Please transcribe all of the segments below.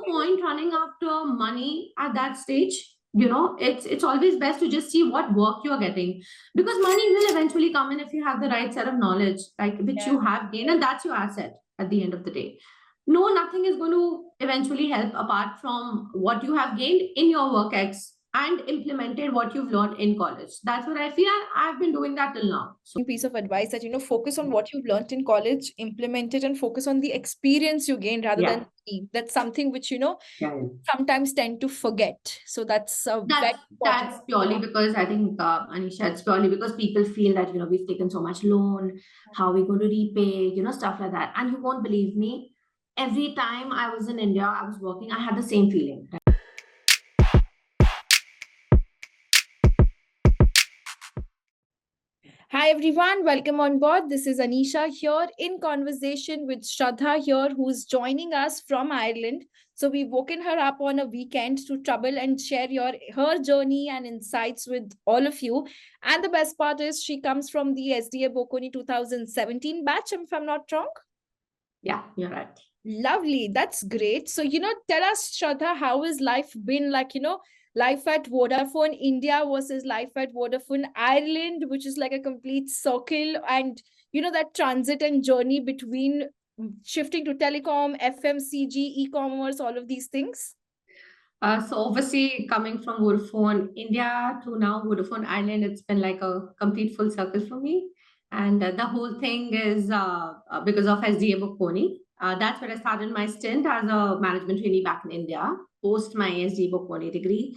point running after money at that stage. It's always best to just see what work you're getting, because money will eventually come in if you have the right set of knowledge, like which you have gained, and that's your asset at the end of the day. No, nothing is going to eventually help apart from what you have gained in your work X and implemented what you've learned in college. That's what I feel, and I've been doing that till now. So piece of advice that, focus on what you've learned in college, implement it, and focus on the experience you gain rather than that's something which, sometimes tend to forget. So that's purely because I think, Anisha, it's purely because people feel that, we've taken so much loan, how are we going to repay, stuff like that. And you won't believe me, every time I was in India, I was working, I had the same feeling. Hi everyone, welcome on board. This is Anisha here in conversation with Shradha here, who's joining us from Ireland. So we've woken her up on a weekend to trouble and share her journey and insights with all of you. And the best part is she comes from the SDA Bocconi 2017 batch, if I'm not wrong. Yeah, you're right. Lovely. That's great. So, tell us, Shradha, how has life been like, life at Vodafone India versus life at Vodafone Ireland, which is like a complete circle, and that transit and journey between shifting to telecom, FMCG, e-commerce, all of these things? So obviously coming from Vodafone India to now Vodafone Ireland, it's been like a complete full circle for me. And the whole thing is because of SDA Bocconi. That's where I started my stint as a management trainee back in India, post my SDA Bocconi degree.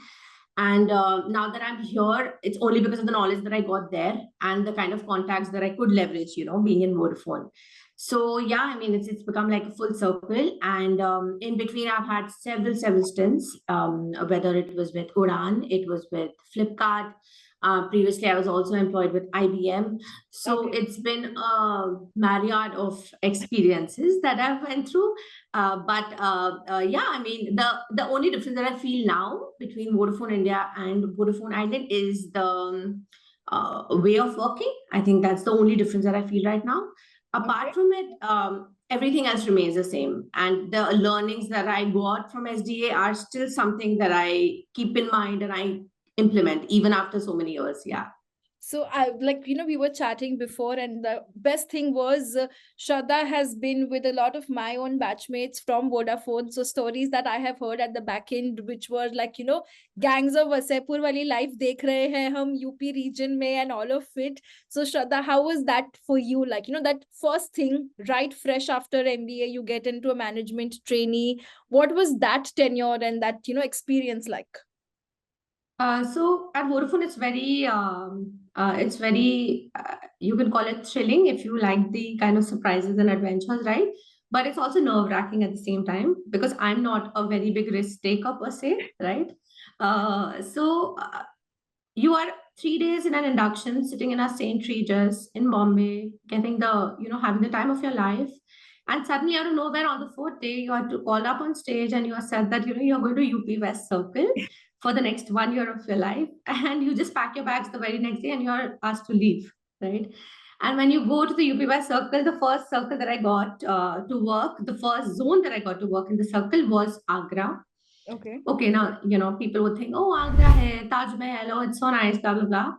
And now that I'm here, it's only because of the knowledge that I got there and the kind of contacts that I could leverage, being in Vodafone. So yeah, I mean, it's become like a full circle. And in between, I've had several stints, whether it was with Udan, it was with Flipkart. Previously, I was also employed with IBM. So it's been a myriad of experiences that I've went through. But yeah, I mean, the only difference that I feel now between Vodafone India and Vodafone Ireland is the way of working. I think that's the only difference that I feel right now. Apart from it, everything else remains the same. And the learnings that I got from SDA are still something that I keep in mind and I implement even after so many years. Yeah. So we were chatting before, and the best thing was Shradha has been with a lot of my own batchmates from Vodafone. So stories that I have heard at the back end, which were like, gangs of Wasaipur wali life dekh rahe hain hum UP region mein and all of it. So Shradha, how was that for you? Like, that first thing, right, fresh after MBA, you get into a management trainee. What was that tenure and that, experience like? So at Vodafone, it's very, you can call it thrilling if you like the kind of surprises and adventures, right? But it's also nerve-wracking at the same time because I'm not a very big risk taker per se, right? You are 3 days in an induction, sitting in a St. Regis in Bombay, getting having the time of your life. And suddenly, out of nowhere, on the fourth day, you are to call up on stage and you are said that, you're going to UP West Circle for the next 1 year of your life. And you just pack your bags the very next day and you're asked to leave, right? And when you go to the UP West Circle, the first circle that I got to work, the first zone that I got to work in the circle was Agra. Okay, now, people would think, oh, Agra hai, Taj Mahal, oh, it's so nice, blah, blah, blah.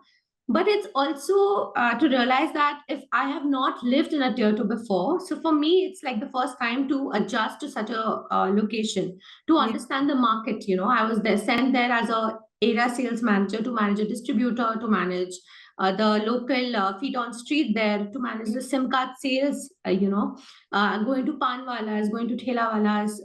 But it's also to realize that if I have not lived in a tier 2 before, so for me, it's like the first time to adjust to such a location, to understand the market. I was sent there as a area sales manager to manage a distributor, to manage the local feet on street there, to manage the SIM card sales, going to panwalas, going to thelawalas,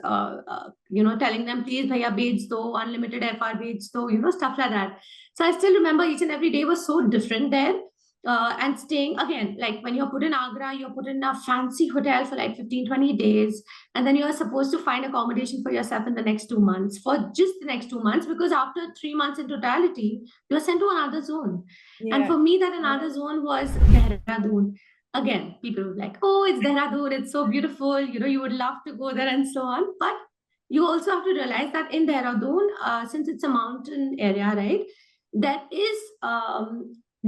telling them, please, bhaiya, bej do, unlimited FR bej do, stuff like that. So I still remember each and every day was so different there. And staying again, like when you're put in Agra, you're put in a fancy hotel for like 15-20 days. And then you're supposed to find accommodation for yourself in the next 2 months, for just the next 2 months, because after 3 months in totality, you're sent to another zone. Yeah. And for me, that another zone was Dehradun. Again, people were like, oh, it's Dehradun, it's so beautiful, you would love to go there and so on. But you also have to realize that in Dehradun, since it's a mountain area, right, there is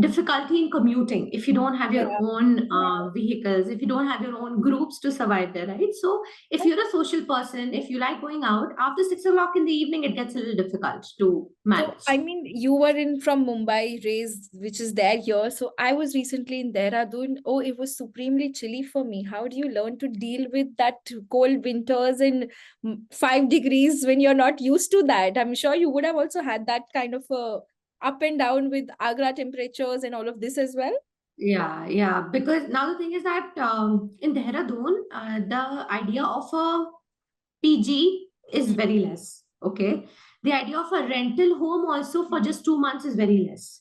difficulty in commuting if you don't have your own vehicles, if you don't have your own groups to survive there, right? So if you're a social person, if you like going out after 6 o'clock in the evening, it gets a little difficult to So, manage. I mean, you were in from Mumbai, raised, which is there here. So, I was recently in Dehradun. Oh, it was supremely chilly for me. How do you learn to deal with that cold winters and 5 degrees when you're not used to that? I'm sure you would have also had that kind of up and down with Agra temperatures and all of this as well. Yeah. Because now the thing is that in Dehradun, the idea of a PG is very less. Okay. The idea of a rental home also for just 2 months is very less.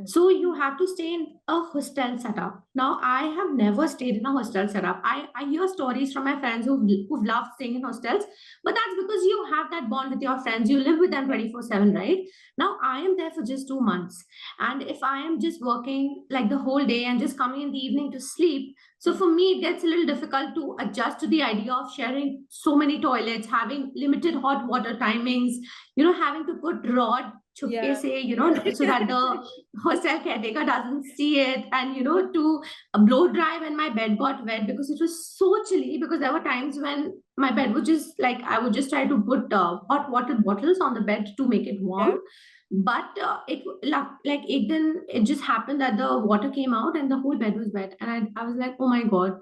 So you have to stay in a hostel setup. Now, I have never stayed in a hostel setup. I hear stories from my friends who've loved staying in hostels, but that's because you have that bond with your friends. You live with them 24/7, right? Now, I am there for just 2 months. And if I am just working like the whole day and just coming in the evening to sleep, so for me, it gets a little difficult to adjust to the idea of sharing so many toilets, having limited hot water timings, having to put rod chuppe se, so that the hostel caretaker doesn't see it, and, to blow dry when my bed got wet because it was so chilly, because there were times when my bed would just like, I would just try to put hot water bottles on the bed to make it warm. But it just happened that the water came out and the whole bed was wet, and I was like, oh my god,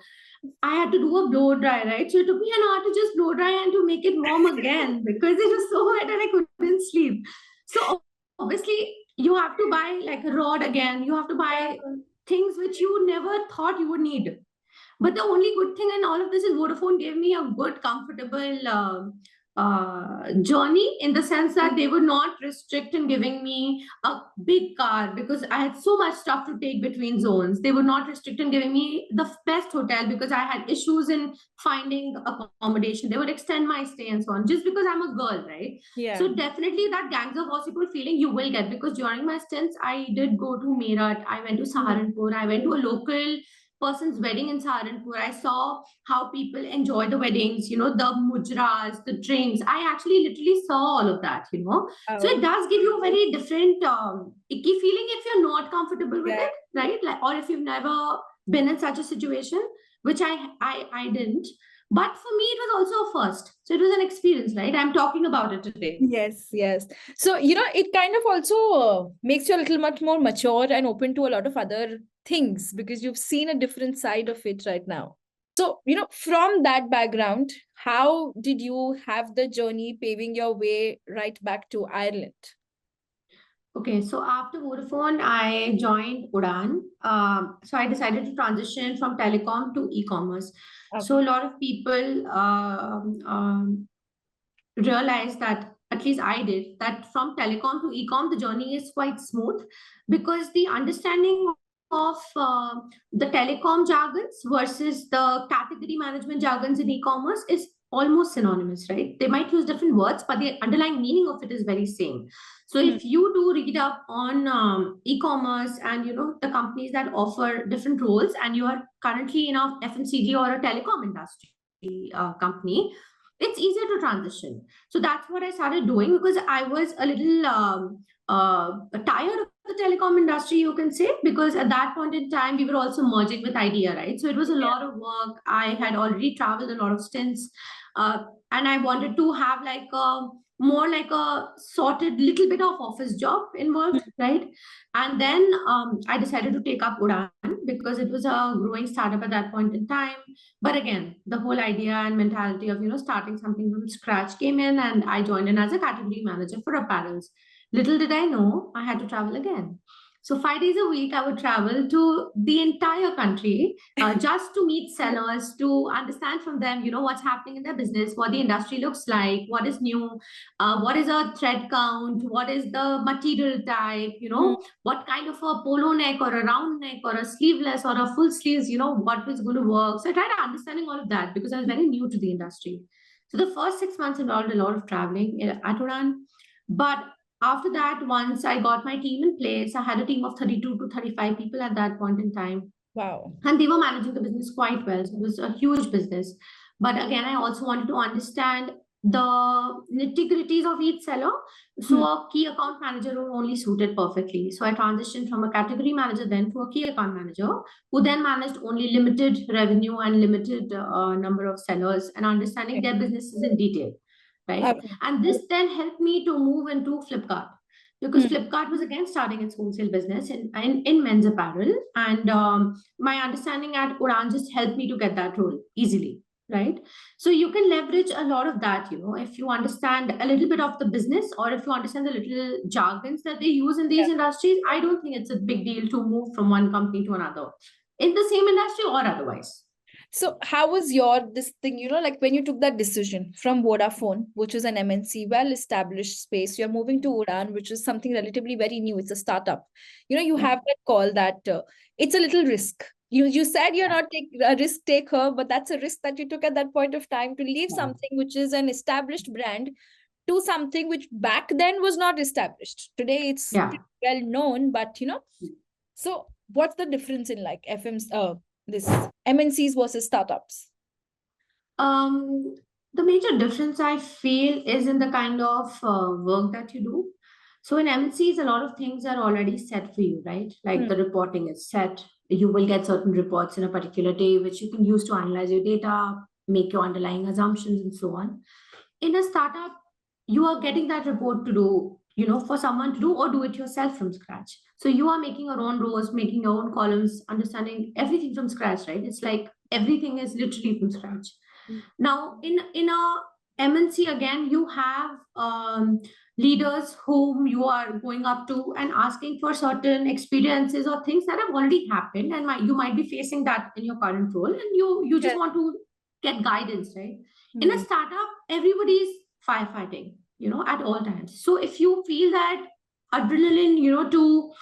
I had to do a blow dry, right? So it took me an hour to just blow dry and to make it warm again because it was so wet and I couldn't sleep. So obviously you have to buy like a rod again, you have to buy things which you never thought you would need. But the only good thing in all of this is Vodafone gave me a good, comfortable journey, in the sense that they were not restrict in giving me a big car because I had so much stuff to take between zones. They were not restrict in giving me the best hotel because I had issues in finding accommodation. They would extend my stay and so on, just because I'm a girl, right? So definitely that gangs of Wasseypur feeling you will get, because during my stints, I did go to Meerut, I went to Saharanpur, I went to a local person's wedding in Saharanpur. I saw how people enjoy the weddings, the mujras, the drinks. I actually literally saw all of that, So it does give you a very different icky feeling if you're not comfortable with it, right? Like, or if you've never been in such a situation, which I didn't. But for me, it was also a first. So it was an experience, right? I'm talking about it today. Yes. So, it kind of also makes you a little much more mature and open to a lot of other things because you've seen a different side of it right now. So, from that background, how did you have the journey paving your way right back to Ireland? Okay, so after Vodafone, I joined Udaan. So I decided to transition from telecom to e-commerce. Okay. So a lot of people realized that, at least I did, that from telecom to e-com, the journey is quite smooth because the understanding of the telecom jargons versus the category management jargons in e-commerce is almost synonymous, right? They might use different words, but the underlying meaning of it is very same. So if you do read up on e-commerce and the companies that offer different roles, and you are currently in a FMCG or a telecom industry company, it's easier to transition. So that's what I started doing, because I was a little tired of the telecom industry, you can say, because at that point in time, we were also merging with Idea, right? So it was a lot of work. I had already traveled a lot of stints, and I wanted to have like more like a sorted little bit of office job involved, right? And then I decided to take up Udaan because it was a growing startup at that point in time. But again, the whole idea and mentality of starting something from scratch came in, and I joined in as a category manager for apparels. Little did I know I had to travel again. So 5 days a week, I would travel to the entire country just to meet sellers, to understand from them, what's happening in their business, what the industry looks like, what is new, what is a thread count, what is the material type, what kind of a polo neck or a round neck or a sleeveless or a full sleeves, what is going to work. So I tried understanding all of that because I was very new to the industry. So the first 6 months involved a lot of traveling at Udaan. But after that, once I got my team in place, I had a team of 32 to 35 people at that point in time. Wow. And they were managing the business quite well. So it was a huge business. But again, I also wanted to understand the nitty-gritties of each seller. So a key account manager role only suited perfectly. So I transitioned from a category manager then to a key account manager, who then managed only limited revenue and limited number of sellers and understanding their businesses in detail, right? Okay. And this then helped me to move into Flipkart, because Flipkart was again starting its wholesale business in men's apparel. And my understanding at Udan just helped me to get that role easily, right? So you can leverage a lot of that, if you understand a little bit of the business, or if you understand the little jargons that they use in these industries. I don't think it's a big deal to move from one company to another in the same industry or otherwise. So how was this thing, like when you took that decision from Vodafone, which is an MNC, well-established space, you're moving to Udan, which is something relatively very new. It's a startup. You have that call that it's a little risk. You said you're not a risk taker, but that's a risk that you took at that point of time to leave something which is an established brand to something which back then was not established. Today it's well known, but so what's the difference in like this MNCs versus startups? The major difference I feel is in the kind of work that you do. So in MNCs, a lot of things are already set for you, right? Like the reporting is set. You will get certain reports in a particular day, which you can use to analyze your data, make your underlying assumptions, and so on. In a startup, you are getting that report to do, for someone to do, or do it yourself from scratch. So you are making your own rows, making your own columns, understanding everything from scratch, right? It's like everything is literally from scratch. Now, in a MNC, again, you have leaders whom you are going up to and asking for certain experiences or things that have already happened, and you might be facing that in your current role, and you just want to get guidance, right? In a startup, everybody's firefighting, at all times. So if you feel that adrenaline, to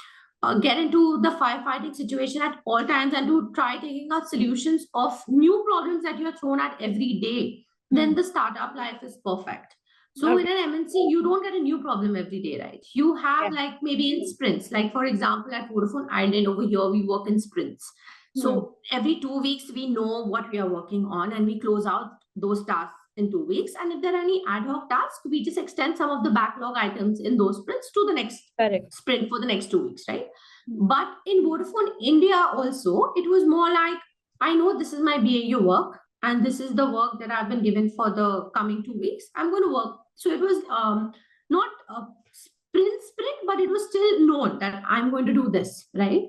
get into the firefighting situation at all times and to try taking out solutions of new problems that you're thrown at every day, then the startup life is perfect. So in an MNC, you don't get a new problem every day, right? You have like maybe in sprints, like for example, at Vodafone Ireland over here, we work in sprints. So every 2 weeks, we know what we are working on and we close out those tasks in 2 weeks. And if there are any ad hoc tasks, we just extend some of the backlog items in those sprints to the next sprint for the next 2 weeks, right? But in Vodafone India also, it was more like, I know this is my BAU work and this is the work that I've been given for the coming 2 weeks. I'm going to work. So it was not a sprint, but it was still known that I'm going to do this, right?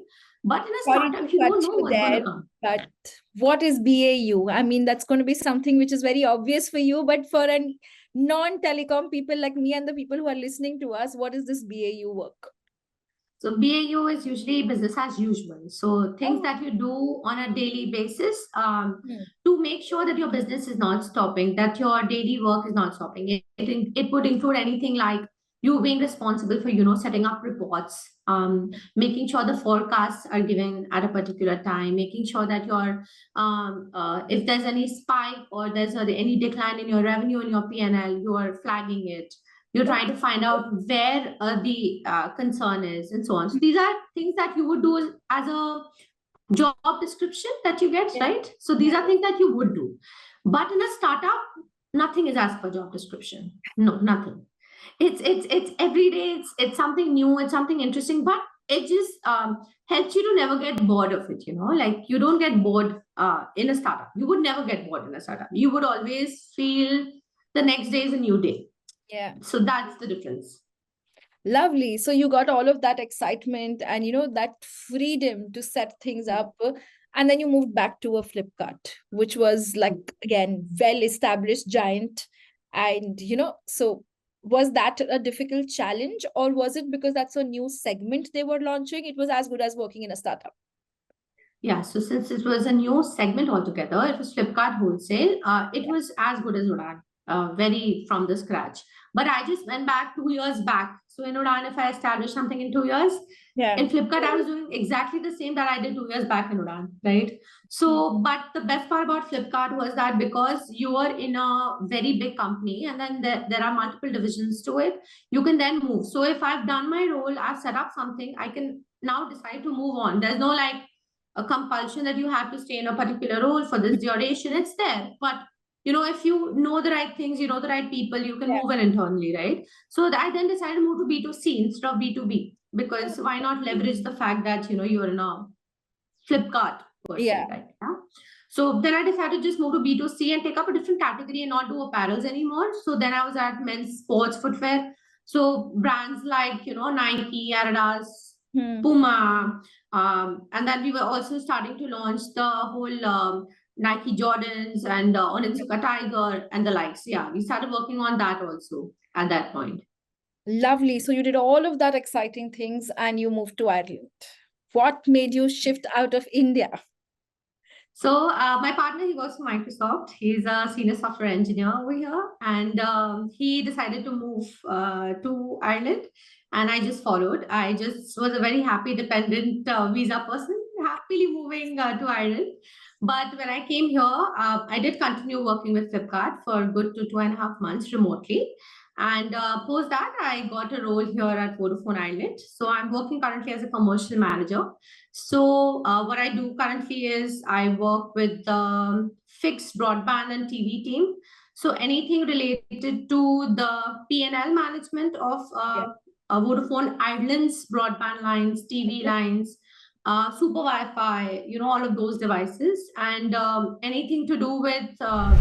But in a startup, you don't know what's going to come. But what is BAU? I mean, that's going to be something which is very obvious for you, but for a non-telecom people like me and the people who are listening to us, what is this BAU work? So BAU is usually business as usual. So things that you do on a daily basis to make sure that your business is not stopping, that your daily work is not stopping. It would include anything like you being responsible for, setting up reports, making sure the forecasts are given at a particular time, making sure that if there's any spike or there's any decline in your revenue in your P&L, you are flagging it. You're trying to find out where the concern is and so on. So these are things that you would do as a job description that you get, right? So these are things that you would do. But in a startup, nothing is as per job description. No, nothing. It's every day. It's something new. It's something interesting. But it just helps you to never get bored of it. Like you don't get bored in a startup. You would never get bored in a startup. You would always feel the next day is a new day. Yeah. So that's the difference. Lovely. So you got all of that excitement and, that freedom to set things up. And then you moved back to a Flipkart, which was like, again, well-established giant. And, so was that a difficult challenge, or was it because that's a new segment they were launching? It was as good as working in a startup. Yeah, so since it was a new segment altogether, it was Flipkart Wholesale. It was as good as Udan, very from the scratch. But I just went back 2 years back. So in Udan, if I established something in 2 years, in Flipkart, I was doing exactly the same that I did 2 years back in Udan, right? So, but the best part about Flipkart was that because you are in a very big company and then there are multiple divisions to it, you can then move. So if I've done my role, I've set up something, I can now decide to move on. There's no like a compulsion that you have to stay in a particular role for this duration. It's there, but if you know the right things, you know the right people, you can move in internally, right? So I then decided to move to B2C instead of B2B, because why not leverage the fact that, you're in a Flipkart per se, right? Yeah. So then I decided to just move to B2C and take up a different category and not do apparels anymore. So then I was at men's sports footwear. So brands like, Nike, Adidas, Puma, and then we were also starting to launch the whole Nike Jordans and Onitsuka Tiger and the likes. Yeah, we started working on that also at that point. Lovely. So you did all of that exciting things and you moved to Ireland. What made you shift out of India? So my partner, he works for Microsoft. He's a senior software engineer over here, and he decided to move to Ireland, and I just followed. I just was a very happy dependent visa person, happily moving to Ireland. But when I came here, I did continue working with Flipkart for a good 2.5 months remotely. And post that, I got a role here at Vodafone Ireland. So I'm working currently as a commercial manager. So what I do currently is I work with the fixed broadband and TV team. So anything related to the P&L management of Vodafone Ireland's broadband lines, TV lines, super Wi-Fi, all of those devices, and anything to do with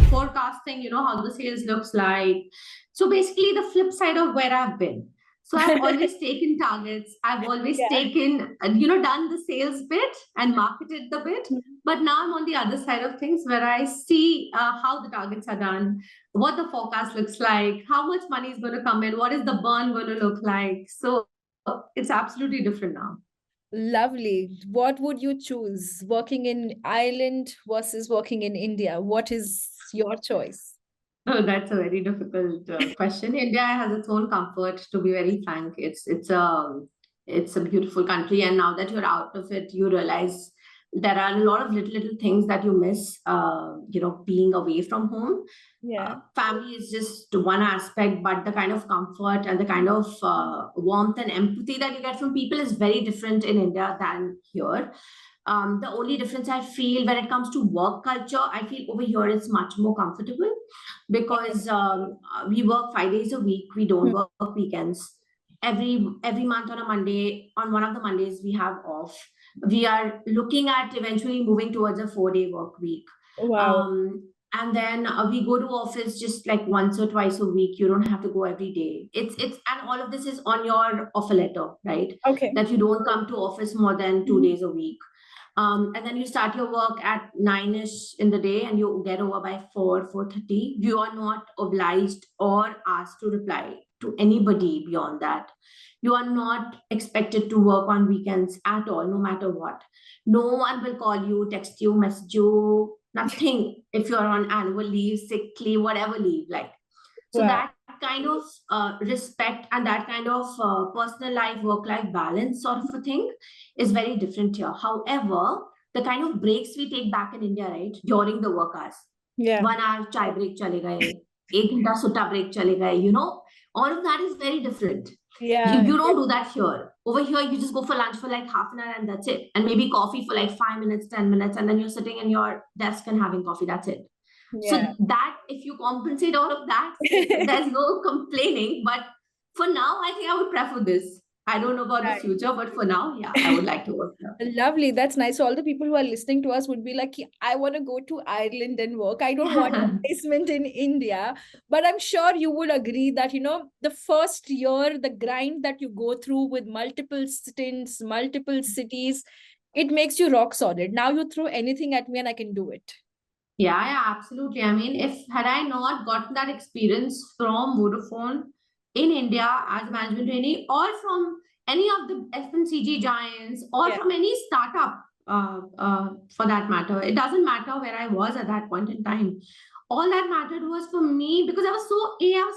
forecasting, how the sales looks like. So basically the flip side of where I've been. So I've always taken targets. I've always taken, done the sales bit and marketed the bit. But now I'm on the other side of things where I see how the targets are done, what the forecast looks like, how much money is going to come in, what is the burn going to look like. So it's absolutely different now. Lovely. What would you choose? Working in Ireland versus working in India? What is your choice? Oh, that's a very difficult question. India has its own comfort, to be very frank. It's a beautiful country, and now that you're out of it, you realize there are a lot of little things that you miss. Being away from home. Family is just one aspect, but the kind of comfort and the kind of warmth and empathy that you get from people is very different in India than here. The only difference I feel when it comes to work culture, I feel over here it's much more comfortable because we work 5 days a week. We don't work weekends. Every month on a Monday, on one of the Mondays we have off. We are looking at eventually moving towards a 4-day work week. Wow. And then we go to office just like once or twice a week. You don't have to go every day. And all of this is on your offer letter, right? Okay. That you don't come to office more than 2 days a week. And then you start your work at 9ish in the day and you get over by 4:30. You are not obliged or asked to reply to anybody beyond that. You are not expected to work on weekends at all, no matter what. No one will call you, text you, message you, nothing. If you're on annual leave, sick leave, whatever leave, like. So that kind of respect and that kind of personal life, work-life balance sort of a thing is very different here. However, the kind of breaks we take back in India, right, during the work hours. 1 hour chai break chale gaye, 1 ghanta sutta break chale gaye, all of that is very different. You don't do that here. Over here, you just go for lunch for like half an hour and that's it. And maybe coffee for like 5 minutes, 10 minutes, and then you're sitting in your desk and having coffee. That's it. So that, if you compensate all of that, there's no complaining. But for now, I think I would prefer this. I don't know about the future, but for now, yeah, I would like to work here. Lovely. That's nice. So all the people who are listening to us would be like, I want to go to Ireland and work. I don't want a placement in India. But I'm sure you would agree that, the first year, the grind that you go through with multiple stints, multiple cities, it makes you rock solid. Now you throw anything at me and I can do it. Yeah, absolutely. I mean, had I not gotten that experience from Vodafone in India as a management trainee, or from any of the FMCG giants, or from any startup for that matter, it doesn't matter where I was at that point in time. All that mattered was for me, because I was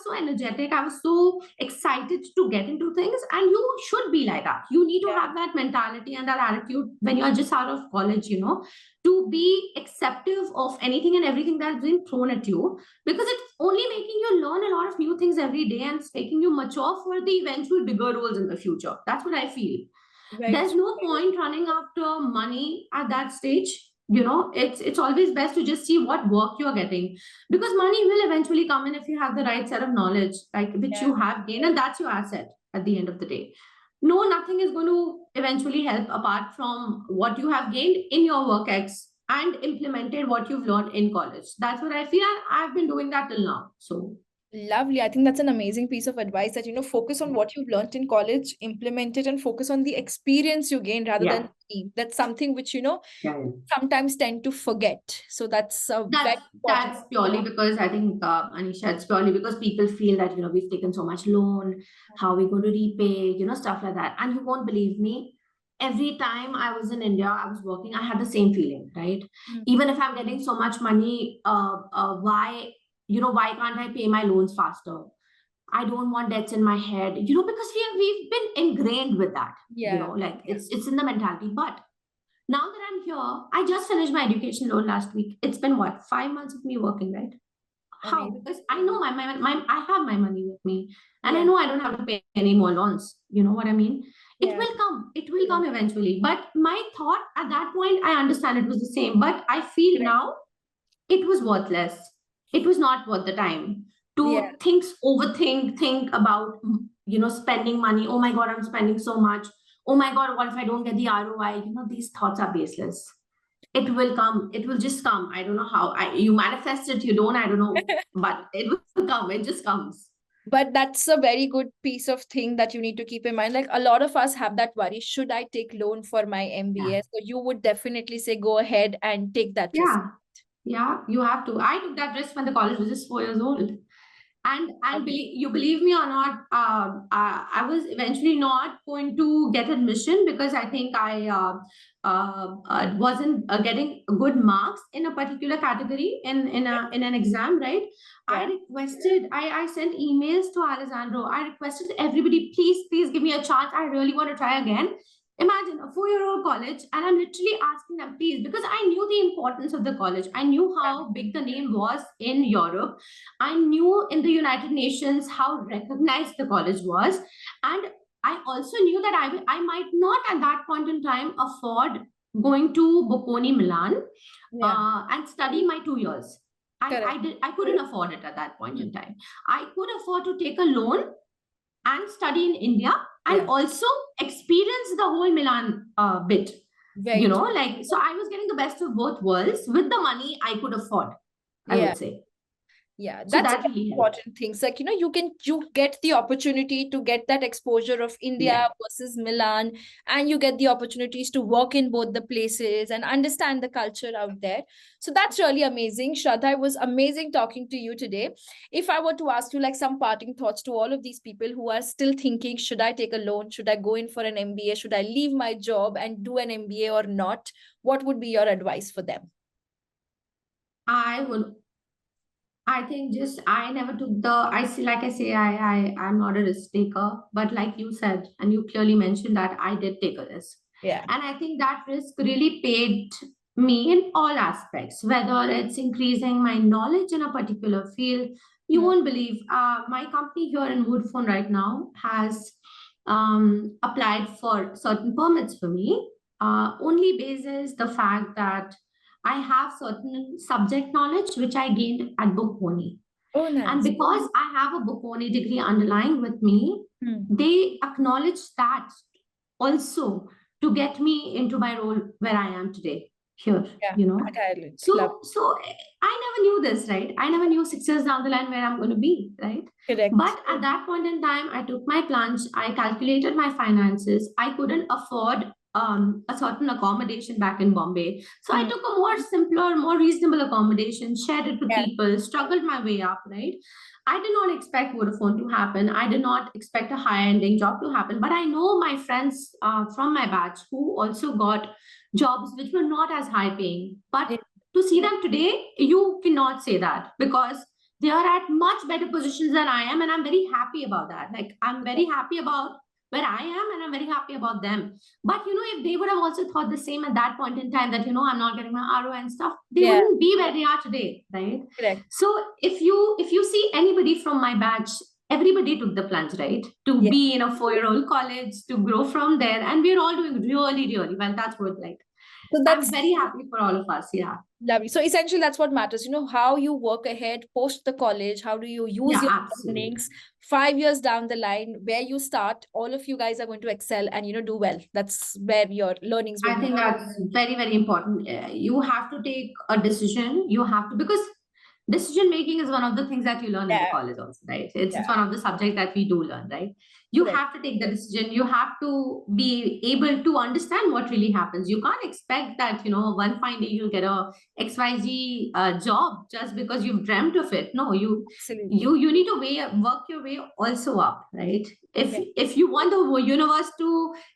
so energetic. I was so excited to get into things. And you should be like that. You need to have that mentality and that attitude when you're just out of college, to be acceptive of anything and everything that's been thrown at you, because it's only making you learn a lot of new things every day and it's making you mature for the eventual bigger roles in the future. That's what I feel. There's no point running after money at that stage. it's always best to just see what work you're getting, because money will eventually come in if you have the right set of knowledge, like which you have gained, and that's your asset at the end of the day. No, nothing is going to eventually help apart from what you have gained in your work ex and implemented what you've learned in college. That's what I feel, and I've been doing that till now. So Lovely. I think that's an amazing piece of advice that, focus on what you've learned in college, implement it, and focus on the experience you gain rather than that's something which, sometimes tend to forget. So that's a very important. That's purely because I think, Anisha, it's purely because people feel that, we've taken so much loan, how are we going to repay, stuff like that. And you won't believe me, every time I was in India, I was working, I had the same feeling, right? Even if I'm getting so much money, why can't I pay my loans faster? I don't want debts in my head, because we've been ingrained with that, it's in the mentality. But now that I'm here, I just finished my education loan last week. It's been what, 5 months of me working, right? How? Because I know I have my money with me, and I know I don't have to pay any more loans. You know what I mean? It will come. It will come eventually. But my thought at that point, I understand it was the same. But I feel now it was worthless. It was not worth the time to think about, spending money. Oh my God, I'm spending so much. Oh my God, what if I don't get the ROI? These thoughts are baseless. It will come. It will just come. I don't know how. You manifest it, you don't, I don't know. But it will come. It just comes. But that's a very good piece of thing that you need to keep in mind. Like a lot of us have that worry. Should I take loan for my MBA? So you would definitely say, go ahead and take that risk. Yeah, you have to. I took that risk when the college was just 4 years old. And believe me or not, I was eventually not going to get admission because I think I wasn't getting good marks in a particular category in an exam, right? I requested, I sent emails to Alessandro. I requested everybody, please give me a chance. I really want to try again. Imagine a 4-year-old college, and I'm literally asking them, please, because I knew the importance of the college. I knew how big the name was in Europe. I knew in the United Nations how recognized the college was. And I also knew that I might not at that point in time afford going to Bocconi, Milan, and study my 2 years. I couldn't afford it at that point in time. I could afford to take a loan and study in India and also experience the whole Milan bit. So I was getting the best of both worlds with the money I could afford, I would say. Yeah, that's important things. Like, you get the opportunity to get that exposure of India versus Milan, and you get the opportunities to work in both the places and understand the culture out there. So that's really amazing. Shradha, it was amazing talking to you today. If I were to ask you like some parting thoughts to all of these people who are still thinking, should I take a loan? Should I go in for an MBA? Should I leave my job and do an MBA or not? What would be your advice for them? I think I never took I'm not a risk taker, but like you said, and you clearly mentioned that I did take a risk. Yeah. And I think that risk really paid me in all aspects, whether it's increasing my knowledge in a particular field. You won't believe, my company here in Vodafone right now has applied for certain permits for me, only basis the fact that I have certain subject knowledge which I gained at Bocconi. Oh, nice. And because I have a Bocconi degree underlying with me, they acknowledge that also to get me into my role where I am today here, So I never knew this, right? I never knew 6 years down the line where I'm going to be, right? Correct. But at that point in time, I took my plunge. I calculated my finances. I couldn't afford a certain accommodation back in Bombay. So I took a more simpler, more reasonable accommodation, shared it with people, struggled my way up, right? I did not expect Vodafone to happen. I did not expect a high-ending job to happen. But I know my friends from my batch who also got jobs which were not as high-paying. But to see them today, you cannot say that because they are at much better positions than I am. And I'm very happy about that. Like, I'm very happy about where I am, and I'm very happy about them. But, if they would have also thought the same at that point in time that, I'm not getting my ROI and stuff, they wouldn't be where they are today, right? Correct. So if you see anybody from my batch, everybody took the plunge, right? To be in a 4-year-old college, to grow from there. And we're all doing really, really well. That's what, So I'm that's very happy for all of us. Yeah. lovely. So essentially, that's what matters. How you work ahead post the college, how do you use Yeah, your absolutely. learnings 5 years down the line, where you start, all of you guys are going to excel and, do well. That's where your learnings I would be. think that's very, very important. You have to take a decision. You have to, because decision making is one of the things that you learn in the Yeah, college also, right? It's yeah, one of the subjects that we do learn, right? You right. have to take the decision. You have to be able to understand what really happens. You can't expect that, one fine day you'll get a XYZ job just because you've dreamt of it. No, you Absolutely. you you need to work your way also up, right? if Yeah. if you want the universe to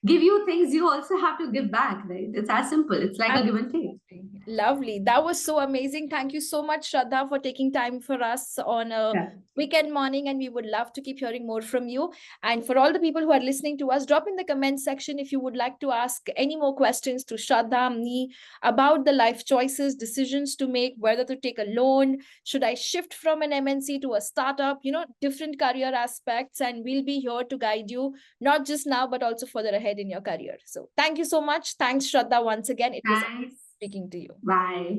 give you things, you also have to give back, right? It's as simple. It's like a give and take. Lovely. That was so amazing. Thank you so much, Shraddha, for taking time for us on a Yeah. weekend morning. And we would love to keep hearing more from you. And for all the people who are listening to us, drop in the comment section if you would like to ask any more questions to Shraddha, me, about the life choices, decisions to make, whether to take a loan, should I shift from an MNC to a startup, different career aspects. And we'll be here to guide you, not just now, but also further ahead in your career. So thank you so much. Thanks, Shraddha, once again. It was Thanks. speaking to you. Bye.